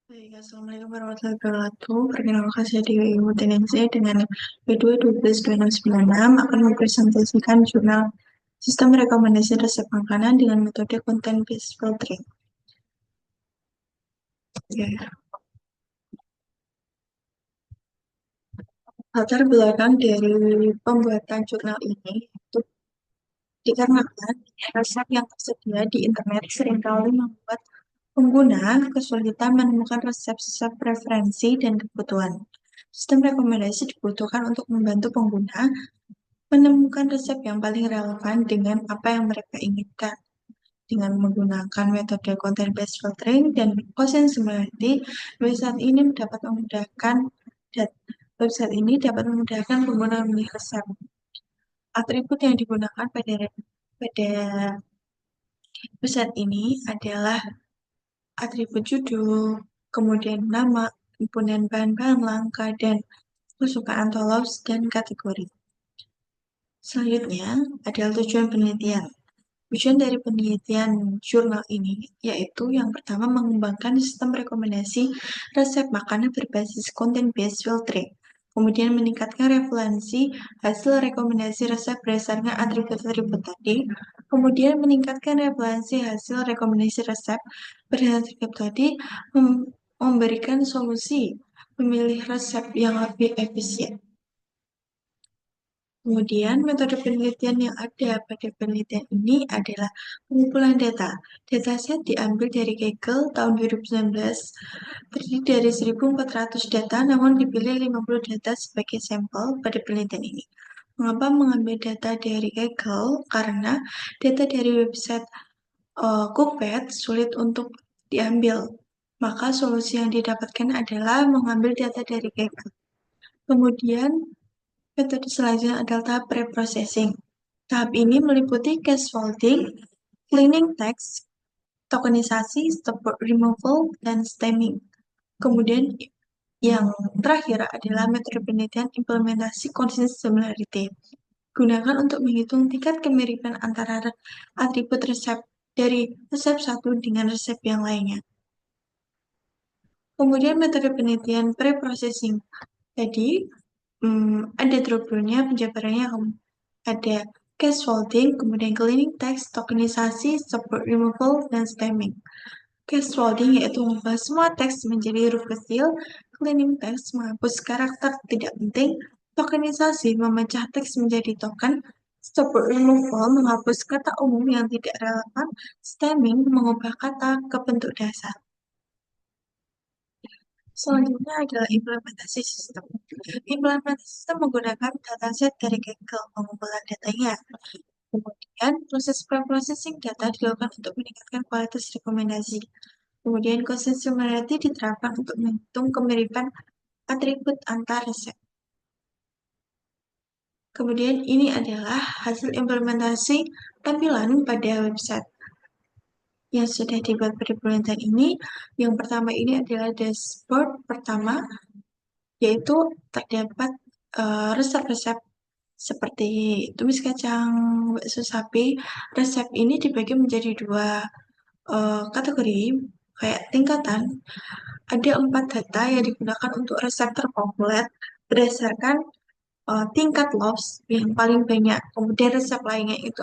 Baik, Assalamualaikum warahmatullahi wabarakatuh. Perkenalkan saya Dewi Muteningsih dengan B2-12-2696 akan mempresentasikan jurnal Sistem Rekomendasi Resep Makanan dengan metode Content Based Filtering. Ya. Latar belakang dari pembuatan jurnal ini itu dikarenakan resep yang tersedia di internet seringkali membuat pengguna kesulitan menemukan resep-resep preferensi dan kebutuhan. Sistem rekomendasi dibutuhkan untuk membantu pengguna menemukan resep yang paling relevan dengan apa yang mereka inginkan. Dengan menggunakan metode content based filtering dan Gaussian similarity, website ini dapat memudahkan dan website ini dapat memudahkan pengguna memilih resep. Atribut yang digunakan pada website ini adalah atribut judul, kemudian nama, kemudian bahan-bahan langka, dan kesukaan tolos dan kategori. Selanjutnya adalah tujuan penelitian. Tujuan dari penelitian jurnal ini yaitu yang pertama mengembangkan sistem rekomendasi resep makanan berbasis content-based filtering. Kemudian meningkatkan referensi hasil rekomendasi resep berdasarkan atribut-atribut tadi. Kemudian meningkatkan referensi hasil rekomendasi resep berdasarkan atribut tadi, memberikan solusi memilih resep yang lebih efisien. Kemudian metode penelitian yang ada pada penelitian ini adalah pengumpulan data. Dataset diambil dari Kaggle tahun 2019, terdiri dari 1.400 data, namun dipilih 50 data sebagai sampel pada penelitian ini. Mengapa mengambil data dari Kaggle? Karena data dari website Cookpad sulit untuk diambil. Maka solusi yang didapatkan adalah mengambil data dari Kaggle. Kemudian metode selanjutnya adalah tahap pre-processing. Tahap ini meliputi scaffolding, cleaning text, tokenisasi, stop removal, dan stemming. Kemudian yang terakhir adalah metode penelitian implementasi consistent similarity. Gunakan untuk menghitung tingkat kemiripan antara atribut resep dari resep satu dengan resep yang lainnya. Kemudian metode penelitian pre-processing. Jadi, ada dropdownnya penjabarannya ada scaffolding, kemudian cleaning text, tokenisasi, support removal, dan stemming. Scaffolding yaitu mengubah semua teks menjadi huruf kecil, cleaning text menghapus karakter tidak penting, tokenisasi memecah teks menjadi token, support removal menghapus kata umum yang tidak relevan, stemming mengubah kata ke bentuk dasar. Selanjutnya adalah implementasi sistem. Implementasi sistem menggunakan dataset dari Kaggle pengumpulan datanya. Kemudian proses pre-processing data dilakukan untuk meningkatkan kualitas rekomendasi. Kemudian consistency diterapkan untuk menghitung kemiripan atribut antar resep. Kemudian ini adalah hasil implementasi tampilan pada website yang sudah dibuat pada penelitian ini. Yang pertama ini adalah dashboard pertama, yaitu terdapat resep-resep seperti tumis kacang, bakso sapi. Resep ini dibagi menjadi dua kategori, kayak tingkatan. Ada 4 data yang digunakan untuk resep terpopuler berdasarkan tingkat loss yang paling banyak. Kemudian resep lainnya itu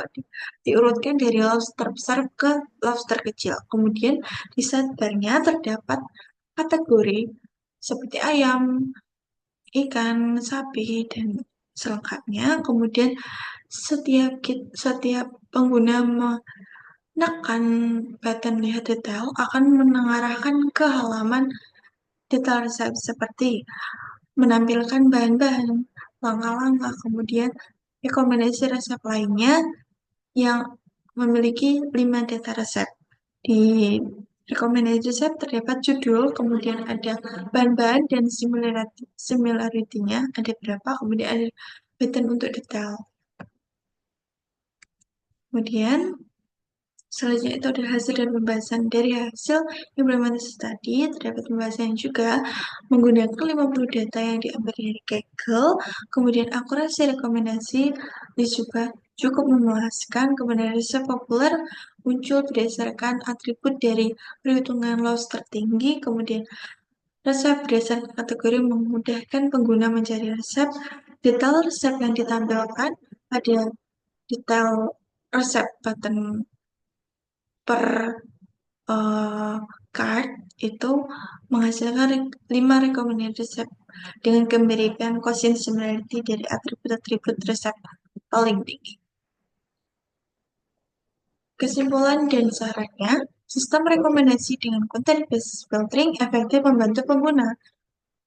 diurutkan dari loss terbesar ke loss terkecil. Kemudian di sidebar-nya terdapat kategori seperti ayam, ikan, sapi, dan selengkapnya. Kemudian setiap pengguna menekan button lihat detail akan mengarahkan ke halaman detail resep seperti menampilkan bahan-bahan, langkah-langkah, kemudian rekomendasi resep lainnya yang memiliki 5 data resep. Di rekomendasi resep terdapat judul, kemudian ada bahan-bahan dan similarity-nya ada berapa, kemudian ada button untuk detail. Kemudian Selanjutnya itu adalah hasil dan pembahasan. Dari hasil implementasi tadi, terdapat pembahasan juga menggunakan 50 data yang diambil dari Kaggle, kemudian akurasi rekomendasi ini juga cukup memuaskan, kemudian resep populer muncul berdasarkan atribut dari perhitungan loss tertinggi, kemudian resep berdasarkan kategori memudahkan pengguna mencari resep, detail resep yang ditampilkan, ada detail resep button per card itu menghasilkan 5 recommended resep dengan kemiripan quotient similarity dari atribut-atribut resep paling tinggi. Kesimpulan dan sarannya, sistem rekomendasi dengan content-based filtering efektif membantu pengguna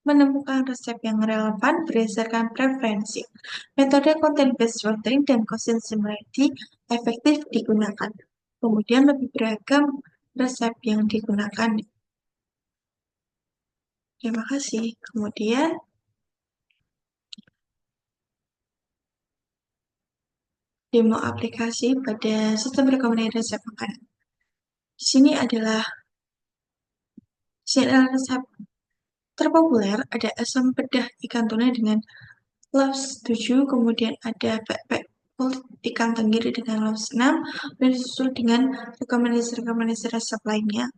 menemukan resep yang relevan berdasarkan preferensi. Metode content-based filtering dan quotient similarity efektif digunakan. Kemudian lebih beragam resep yang digunakan. Terima kasih. Kemudian demo aplikasi pada sistem rekomendasi resep makanan. Di sini adalah serial resep terpopuler, ada asam pedas ikan tuna dengan loss 7, kemudian ada pepek kulit ikan tenggiri dengan loss 6, dan disusul dengan rekomendasi-rekomendasi resep lainnya.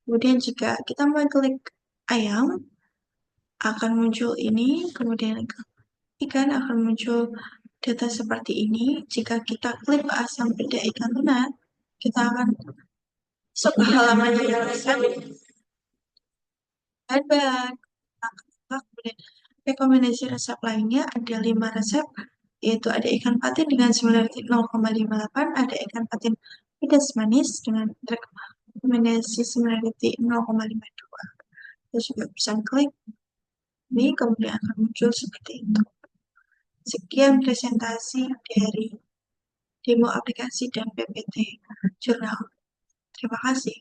Kemudian jika kita mengklik ayam, akan muncul ini, kemudian ikan akan muncul data seperti ini. Jika kita klik asam pedas ikan tuna, kita akan masuk ke halaman yang resep bahan-bahan. Kemudian rekomendasi resep lainnya ada 5 resep, yaitu ada ikan patin dengan similarity 0,58, ada ikan patin pedas manis dengan rekomendasi similarity 0,52. Kita juga bisa klik ini, kemudian akan muncul seperti itu. Sekian presentasi dari demo aplikasi dan PPT jurnal. Terima kasih.